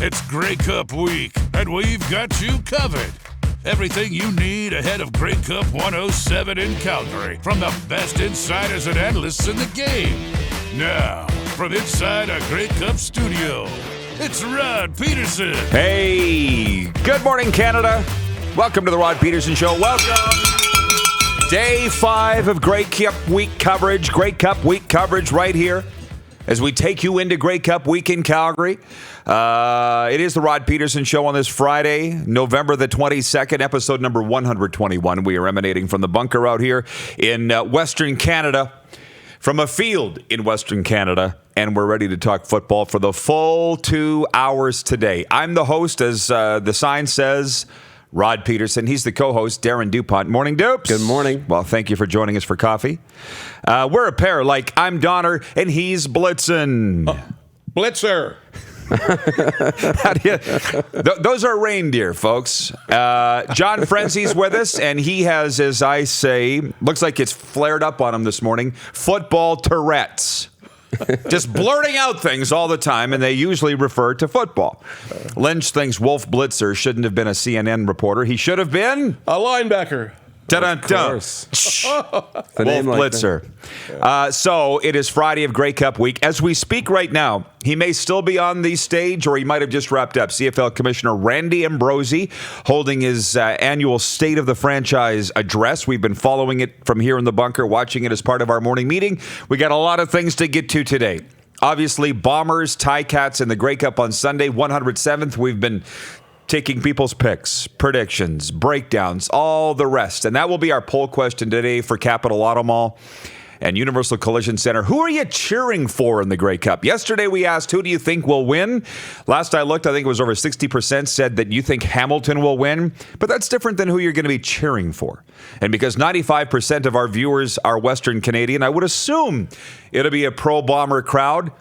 It's Grey Cup week, and we've got you covered. Everything you need ahead of Grey Cup 107 in Calgary from the best insiders and analysts in the game. Now, from inside our Grey Cup studio, it's Rod Pedersen. Hey, good morning, Canada. Welcome to the Rod Pedersen Show. Welcome. Day 5 of Grey Cup week coverage. Grey Cup week coverage right here as we take you into Grey Cup week in Calgary. It is the Rod Pedersen Show on this Friday, November the 22nd, episode number 121. We are emanating from the bunker out here in Western Canada, from a field in Western Canada, and we're ready to talk football for the full 2 hours today. I'm the host, as the sign says, Rod Pedersen. He's the co-host, Darren DuPont. Morning, Dupes. Good morning. Well, thank you for joining us for coffee. We're a pair, like I'm Donner and he's Blitzen. Blitzer. Those are reindeer, folks. John Frenzy's with us, and he has, as I say, looks like it's flared up on him this morning, football Tourette's. Just blurting out things all the time, and they usually refer to football. Lynch thinks Wolf Blitzer shouldn't have been a CNN reporter. He should have been a linebacker. Dun-dun-dun. Wolf Blitzer. So it is Friday of Grey Cup week. As we speak right now, he may still be on the stage, or he might have just wrapped up. CFL Commissioner Randy Ambrosie holding his annual State of the Franchise address. We've been following it from here in the bunker, watching it as part of our morning meeting. We got a lot of things to get to today. Obviously, Bombers, Ticats in the Grey Cup on Sunday, 107th. We've been taking people's picks, predictions, breakdowns, all the rest. And that will be our poll question today for Capital Auto Mall and Universal Collision Center. Who are you cheering for in the Grey Cup? Yesterday we asked, who do you think will win? Last I looked, I think it was over 60% said that you think Hamilton will win. But that's different than who you're going to be cheering for. And because 95% of our viewers are Western Canadian, I would assume it'll be a pro-Bomber crowd.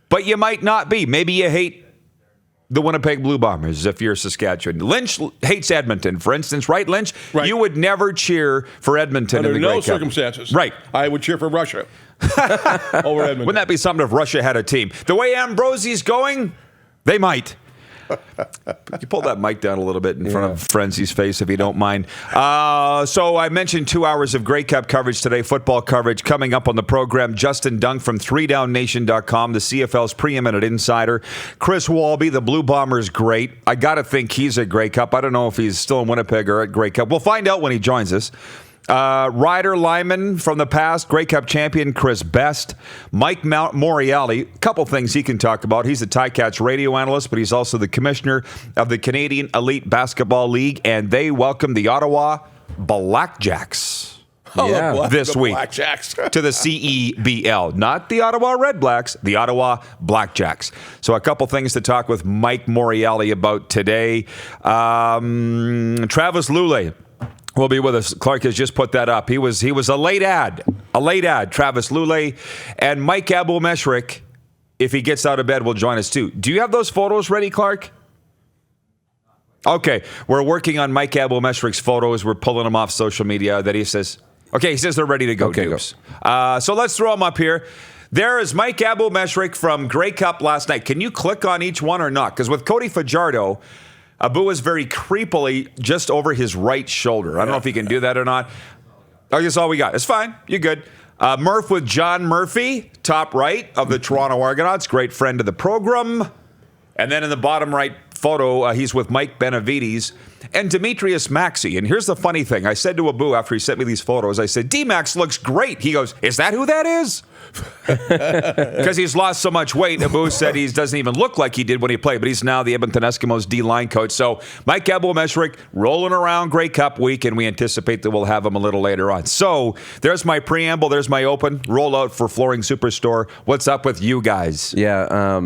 But you might not be. Maybe you hate the Winnipeg Blue Bombers, if you're Saskatchewan. Lynch hates Edmonton, for instance, right, Lynch? Right. You would never cheer for Edmonton in the Grey Cup. Under no circumstances. Right. I would cheer for Russia over Edmonton. Wouldn't that be something if Russia had a team? The way Ambrosie's going, they might. You pull that mic down a little bit in front of Frenzy's face, if you don't mind. So I mentioned 2 hours of Grey Cup coverage today, football coverage. Coming up on the program, Justin Dunk from 3downnation.com, the CFL's preeminent insider. Chris Walby, the Blue Bombers great. I got to think he's at Grey Cup. I don't know if he's still in Winnipeg or at Grey Cup. We'll find out when he joins us. Ryder Lyman from the past, Grey Cup champion Chris Best, Mike Moriali, a couple things he can talk about. He's the Ticats radio analyst, but he's also the commissioner of the Canadian Elite Basketball League, and they welcome the Ottawa Blackjacks this week to the CEBL. Not the Ottawa Red Blacks, the Ottawa Blackjacks. So a couple things to talk with Mike Moriali about today. Travis Lulay will be with us. Clark has just put that up. He was a late ad. Travis Lulay and Mike Abou-Meshrik, if he gets out of bed, will join us too. Do you have those photos ready, Clark? Okay, we're working on Mike Abou-Meshrik's photos. We're pulling them off social media. That he says they're ready to go. Okay, go. So let's throw them up here. There is Mike Abou-Meshrik from Grey Cup last night. Can you click on each one or not? Because with Cody Fajardo, Abu is very creepily just over his right shoulder. I don't know if he can do that or not. I guess all we got. It's fine. You're good. Murph with John Murphy, top right of the Toronto Argonauts, great friend of the program. And then in the bottom right photo, he's with Mike Benavides and Demetrius Maxey. And here's the funny thing. I said to Abu after he sent me these photos, I said, D-Max looks great. He goes, is that who that is? Because he's lost so much weight. Abu said he doesn't even look like he did when he played, but he's now the Edmonton Eskimos D-line coach. So Mike Abou-Meshrik rolling around Grey Cup week, and we anticipate that we'll have him a little later on. So there's my preamble. There's my open. Rollout for Flooring Superstore. What's up with you guys? Yeah,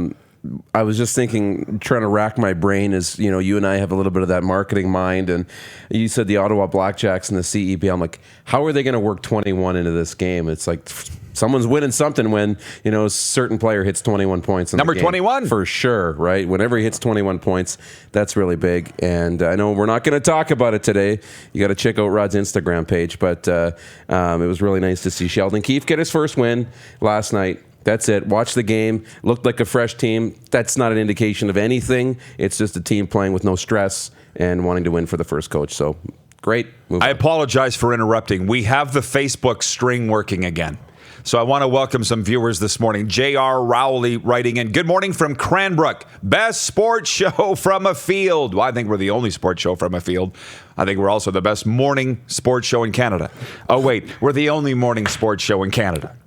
I was just thinking, trying to rack my brain as, you and I have a little bit of that marketing mind, and you said the Ottawa Blackjacks and the CEB. I'm like, how are they going to work 21 into this game? It's like someone's winning something when, a certain player hits 21 points in Number the game. 21? For sure, right? Whenever he hits 21 points, that's really big. And I know we're not going to talk about it today. You got to check out Rod's Instagram page, but it was really nice to see Sheldon Keefe get his first win last night. That's it. Watch the game. Looked like a fresh team. That's not an indication of anything. It's just a team playing with no stress and wanting to win for the first coach. So, great. I apologize for interrupting. We have the Facebook string working again. So I want to welcome some viewers this morning. J.R. Rowley writing in, good morning from Cranbrook. Best sports show from a field. Well, I think we're the only sports show from a field. I think we're also the best morning sports show in Canada. Oh, wait. We're the only morning sports show in Canada.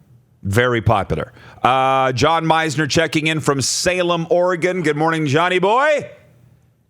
Very popular. John Meisner checking in from Salem, Oregon. Good morning, Johnny boy.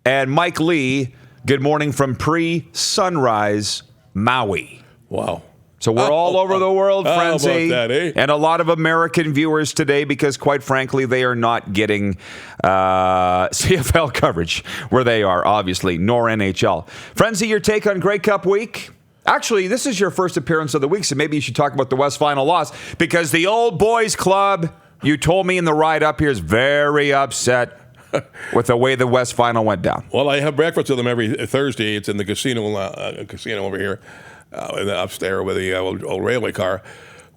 And Mike Lee, good morning from pre-sunrise Maui. Wow. So we're all over the world, Frenzy. How about that, eh? And a lot of American viewers today because, quite frankly, they are not getting CFL coverage where they are, obviously, nor NHL. Frenzy, your take on Grey Cup week? Actually, this is your first appearance of the week, so maybe you should talk about the West final loss because the old boys club, you told me in the ride up here, is very upset with the way the West final went down. Well, I have breakfast with them every Thursday. It's in the casino over here, in the upstairs with the old railway car.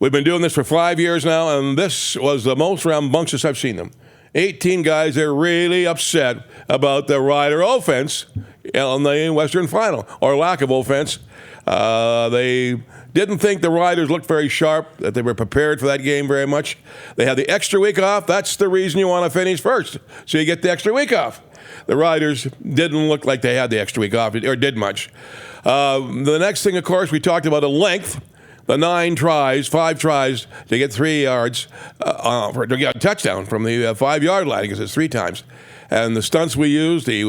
We've been doing this for 5 years now, and this was the most rambunctious I've seen them. 18 guys are really upset about the Rider offense in the Western final, or lack of offense. They didn't think the Riders looked very sharp, that they were prepared for that game very much. They had the extra week off. That's the reason you want to finish first, so you get the extra week off. The Riders didn't look like they had the extra week off, or did much. The next thing, of course, we talked about the length. The 5 tries to get 3 yards, to get a touchdown from the 5-yard line, because it's 3 times. And the stunts we used, the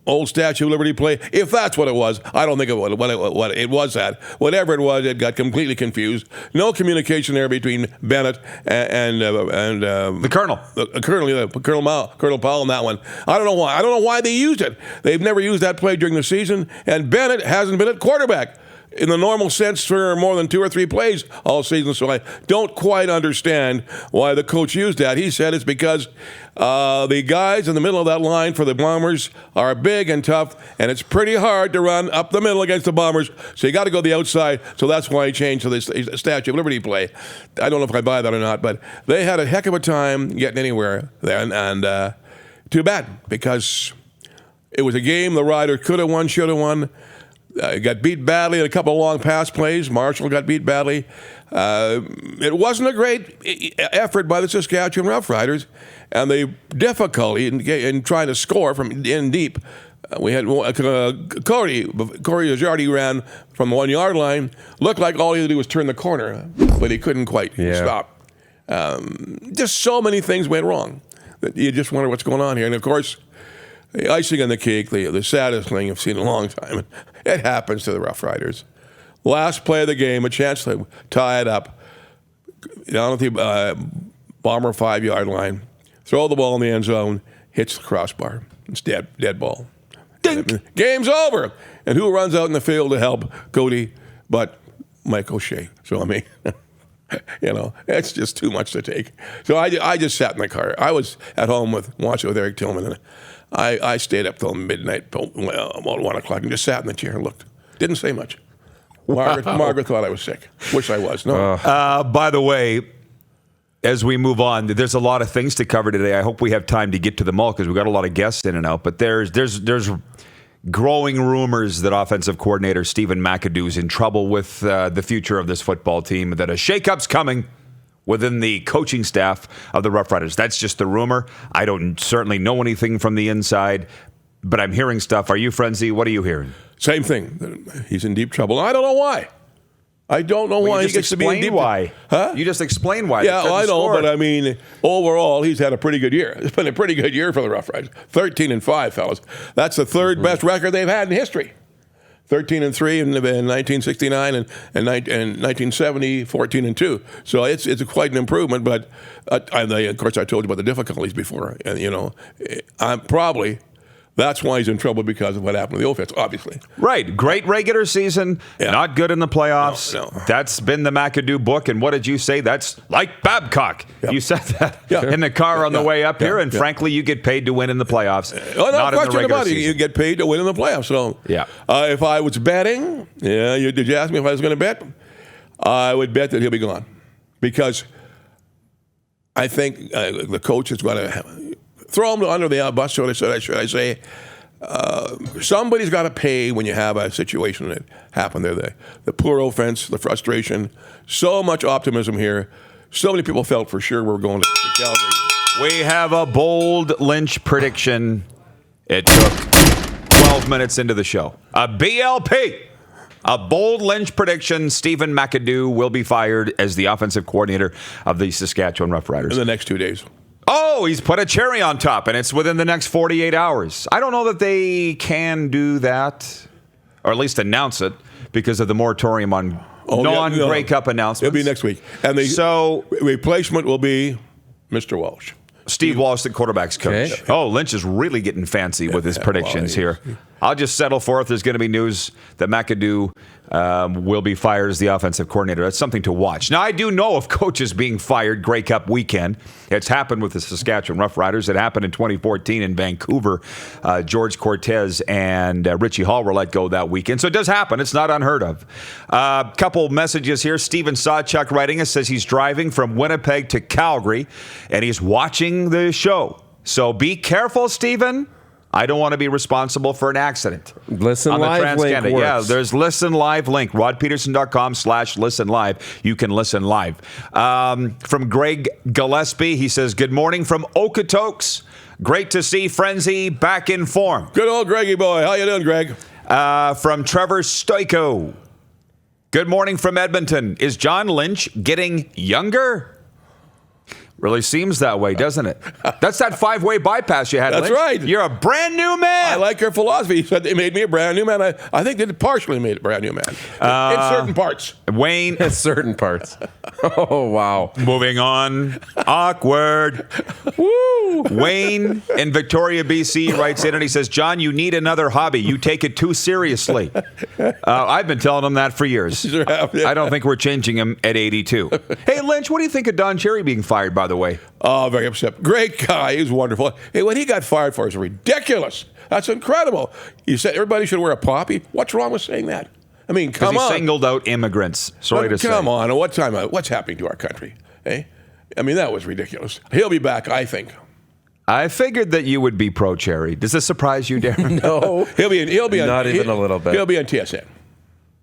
old Statue of Liberty play, if that's what it was, I don't think what it was that. Whatever it was, it got completely confused. No communication there between Bennett and the Colonel. Colonel Powell on that one. I don't know why. I don't know why they used it. They've never used that play during the season, and Bennett hasn't been at quarterback in the normal sense for more than 2 or 3 plays all season, so I don't quite understand why the coach used that. He said it's because the guys in the middle of that line for the Bombers are big and tough, and it's pretty hard to run up the middle against the Bombers, so you got to go the outside, so that's why he changed to this Statue of Liberty play. I don't know if I buy that or not, but they had a heck of a time getting anywhere there, and too bad, because it was a game the Riders could have won, should have won. Got beat badly in a couple of long pass plays. Marshall got beat badly. It wasn't a great effort by the Saskatchewan Roughriders, and the difficulty in trying to score from in deep. We had Corey Ajardi ran from the 1-yard line. Looked like all he had to do was turn the corner, but he couldn't quite stop. Just so many things went wrong that you just wonder what's going on here. And of course, the icing on the cake, the saddest thing I've seen in a long time. It happens to the Rough Riders. Last play of the game, a chance to tie it up. Down at the Bomber 5-yard line. Throw the ball in the end zone. Hits the crossbar. It's dead ball. Dink. Game's over. And who runs out in the field to help Cody but Mike O'Shea? So, I mean, it's just too much to take. So I just sat in the car. I was at home watching with Eric Tillman, and I stayed up till midnight, about 1 o'clock, and just sat in the chair and looked. Didn't say much. Margaret thought I was sick. Wish I was. No. By the way, as we move on, there's a lot of things to cover today. I hope we have time to get to them all because we've got a lot of guests in and out. But there's growing rumors that offensive coordinator Stephen McAdoo is in trouble with the future of this football team, that a shakeup's coming within the coaching staff of the Rough Riders. That's just the rumor. I don't certainly know anything from the inside, but I'm hearing stuff. Are you, Frenzy? What are you hearing? Same thing. He's in deep trouble. I don't know why. I don't know why he gets to be in deep trouble. Huh? You just explained why. Yeah, I know, but I mean, overall, he's had a pretty good year. It's been a pretty good year for the Rough Riders. 13-5, fellas. That's the third best record they've had in history. 13-3 in 1969 and 1970, 14-2. So it's quite an improvement. But of course, I told you about the difficulties before, and I'm probably. That's why he's in trouble, because of what happened to the offense, obviously. Right. Great regular season, not good in the playoffs. No. That's been the McAdoo book. And what did you say? That's like Babcock. Yep. You said that in the car on the way up here. And frankly, you get paid to win in the playoffs. No question about it. You get paid to win in the playoffs. So if I was betting, did you ask me if I was going to bet? I would bet that he'll be gone. Because I think the coach is going to throw him under the bus, should I say. Somebody's got to pay when you have a situation that happened there. The poor offense, the frustration, so much optimism here. So many people felt for sure we're going to Calgary. We have a bold Lynch prediction. It took 12 minutes into the show. A BLP. A bold Lynch prediction. Stephen McAdoo will be fired as the offensive coordinator of the Saskatchewan Roughriders. In the next 2 days. Oh, he's put a cherry on top, and it's within the next 48 hours. I don't know that they can do that, or at least announce it, because of the moratorium on non-Grey Cup announcements. It'll be next week. And the replacement will be Mr. Walsh. Steve Walsh, the quarterback's coach. Okay. Oh, Lynch is really getting fancy with his predictions here. I'll just settle for if there's going to be news that McAdoo will be fired as the offensive coordinator. That's something to watch. Now, I do know of coaches being fired Grey Cup weekend. It's happened with the Saskatchewan Roughriders. It happened in 2014 in Vancouver. George Cortez and Richie Hall were let go that weekend. So it does happen. It's not unheard of. A couple messages here. Steven Sawchuk writing us says he's driving from Winnipeg to Calgary, and he's watching the show. So be careful, Steven. I don't want to be responsible for an accident. Listen on the live link works. Yeah, there's Listen Live link. rodpeterson.com/listen live. You can listen live. From Greg Gillespie, he says, good morning from Okotoks. Great to see Frenzy back in form. Good old Greggy boy. How you doing, Greg? From Trevor Stoiko. Good morning from Edmonton. Is John Lynch getting younger? Really seems that way, doesn't it? That's that 5-way bypass you had, That's Lynch. right. You're a brand new man. I like your philosophy. He said they made me a brand new man. I think they partially made a brand new man. In certain parts. Wayne. In certain parts. Oh, wow. Moving on. Awkward. Woo. Wayne in Victoria, BC writes in and he says, John, you need another hobby. You take it too seriously. I've been telling him that for years. Sure have, yeah. I don't think we're changing him at 82. Hey, Lynch, what do you think of Don Cherry being fired, by the way? Oh, very upset. Great guy. He was wonderful. Hey, what he got fired for is ridiculous. That's incredible. You said everybody should wear a poppy. What's wrong with saying that? I mean, come on. Because he singled out immigrants. Sorry to say. Come on. What's happening to our country? Eh? I mean, that was ridiculous. He'll be back, I think. I figured that you would be pro-Cherry. Does this surprise you, Darren? No. He'll be Not even a little bit. He'll be on TSN.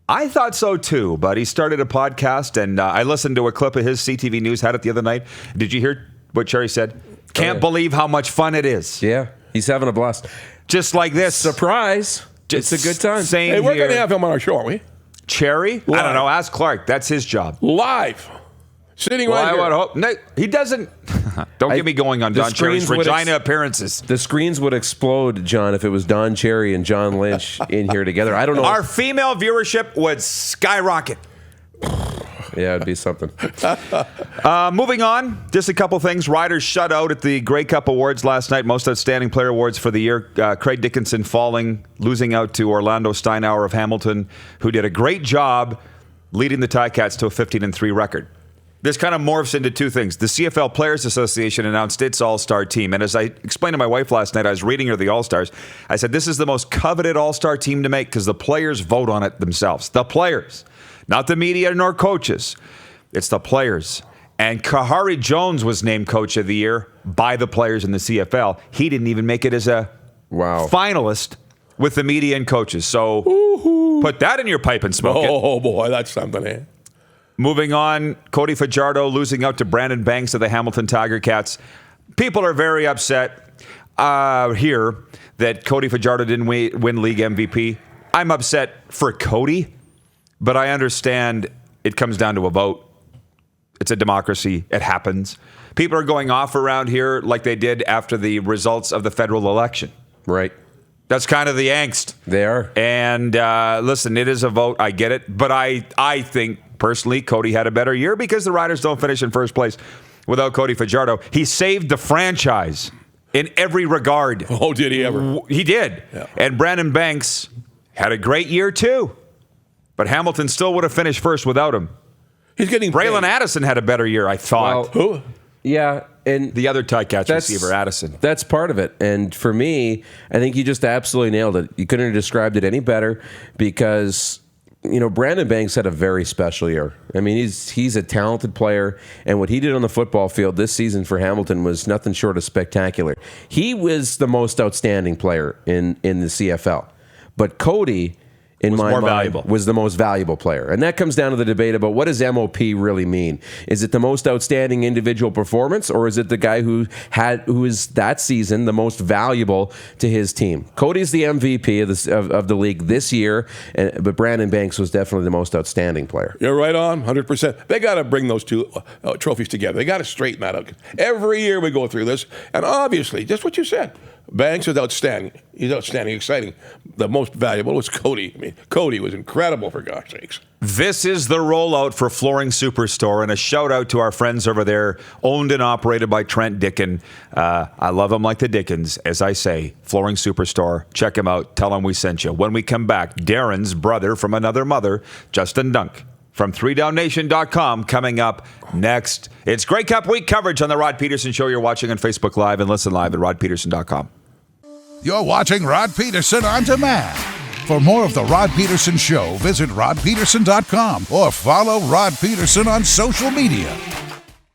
I thought so too, but he started a podcast, and I listened to a clip of his. CTV News had it the other night. Did you hear what Cherry said? Can't believe how much fun it is. Yeah, he's having a blast. Just like this. Surprise. It's a good time. Same Hey, we're here. going to have him on our show, aren't we? Cherry? Live. I don't know. Ask Clark. That's his job. Live. Sitting Well, right I here. would hope. No, he doesn't. Don't get me going on the Don Cherry's screens would Regina appearances. The screens would explode, John, if it was Don Cherry and John Lynch in here together. I don't know. Our female viewership would skyrocket. Yeah, it'd be something. Moving on, just a couple things. Riders shut out at the Grey Cup Awards last night. Most outstanding player awards for the year. Craig Dickinson losing out to Orlando Steinauer of Hamilton, who did a great job leading the Ticats to a 15-3 record. This kind of morphs into two things. The CFL Players Association announced its All-Star team. And as I explained to my wife last night, I was reading her the All-Stars. I said, this is the most coveted All-Star team to make because the players vote on it themselves. The players. Not the media nor coaches. It's the players. And Kahari Jones was named Coach of the Year by the players in the CFL. He didn't even make it as a finalist with the media and coaches. So put that in your pipe and smoke it. Oh, boy, that's something, eh? Moving on, Cody Fajardo losing out to Brandon Banks of the Hamilton Tiger Cats. People are very upset here that Cody Fajardo didn't win league MVP. I'm upset for Cody, but I understand it comes down to a vote. It's a democracy. It happens. People are going off around here like they did after the results of the federal election. Right. That's kind of the angst. They are. And listen, it is a vote. I get it. But I think, personally, Cody had a better year because the Riders don't finish in first place without Cody Fajardo. He saved the franchise in every regard. Oh, did he ever? He did. Yeah. And Brandon Banks had a great year, too. But Hamilton still would have finished first without him. He's getting Braylon paid. Addison had a better year, I thought. Who? Yeah, and The other Ticats receiver, Addison. That's part of it. And for me, I think you just absolutely nailed it. You couldn't have described it any better because Brandon Banks had a very special year. I mean, he's a talented player, and what he did on the football field this season for Hamilton was nothing short of spectacular. He was the most outstanding player in the CFL. But Cody, in my mind, was the most valuable player. And that comes down to the debate about what does MOP really mean? Is it the most outstanding individual performance, or is it the guy who is that season the most valuable to his team? Cody's the MVP of the league this year, but Brandon Banks was definitely the most outstanding player. You're right on, 100%. They got to bring those two trophies together. They got to straighten that out. Every year we go through this, and obviously, just what you said, Banks is outstanding. He's outstanding, exciting. The most valuable was Cody. I mean, Cody was incredible, for gosh sakes. This is the Rollout for Flooring Superstore, and a shout out to our friends over there, owned and operated by Trent Dickin. I love him like the Dickens, as I say. Flooring Superstore. Check him out. Tell him we sent you. When we come back, Darren's brother from another mother, Justin Dunk, from 3downnation.com, coming up next. It's Grey Cup Week coverage on the Rod Pedersen Show. You're watching on Facebook Live and listen live at rodpedersen.com. You're watching Rod Pedersen On Demand. For more of the Rod Pedersen Show, visit rodpedersen.com or follow Rod Pedersen on social media.